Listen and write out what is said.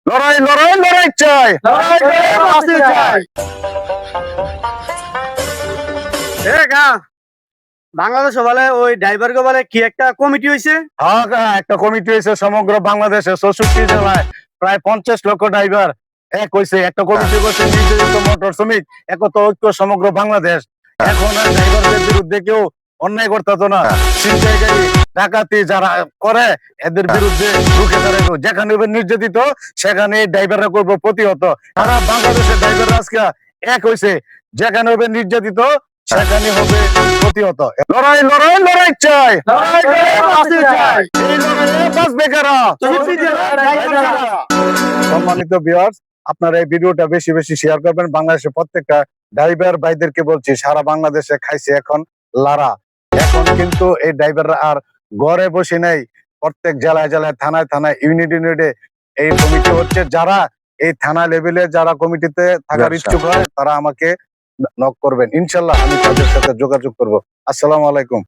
লড়াই লড়াই লড়াই চাই, লড়াই করে বাঁচতে চাই। বাংলাদেশে বলে ওই ড্রাইভার কে বলে কি একটা কমিটি হয়েছে। হ্যাঁ হ্যাঁ, একটা কমিটি হয়েছে সমগ্র বাংলাদেশে 64 জেলায় প্রায় 50 লক্ষ ড্রাইভার এক হয়েছে, একটা কমিটি করছে নির্যাতিত মোটর শ্রমিক একতা ঐক্য সমগ্র বাংলাদেশ। এখন আর ড্রাইভারদের বিরুদ্ধে কেউ অন্যায় করতেতো না, ছিনতাইকারী ডাকাতি যারা করে এদের বিরুদ্ধে রুখে দাঁড়াবো। যেখানে নির্যাতিত সেখানে ড্রাইভাররা করবো প্রতিহত। সারা বাংলাদেশের ড্রাইভাররা আজকে এক হয়েছে, যেখানে হবে নির্যাতিত সেখানে হবে প্রতিহত। লড়াই লড়াই লড়াই চাই, লড়াই করে বাঁচতে চাই। এই লড়াইয়ে বাঁচবে কারা? সম্মানিত ভিউয়ার্স, আপনারা এই ভিডিওটা বেশি বেশি শেয়ার করবেন। বাংলাদেশের প্রত্যেকটা ড্রাইভার ভাইদেরকে বলছি, সারা বাংলাদেশে খাইছে এখন লারা। এখন কিন্তু এই ড্রাইভাররা আর ঘরে বসে নেই, প্রত্যেক জেলায় জেলায় থানায় থানায় ইউনিট ইউনিটে এই কমিটি হচ্ছে। যারা এই থানা লেভেলে যারা কমিটিতে থাকার ইচ্ছুক হয় তারা আমাকে নক করবেন, ইনশাল্লাহ আমি তাদের সাথে যোগাযোগ করব। আসসালামু আলাইকুম।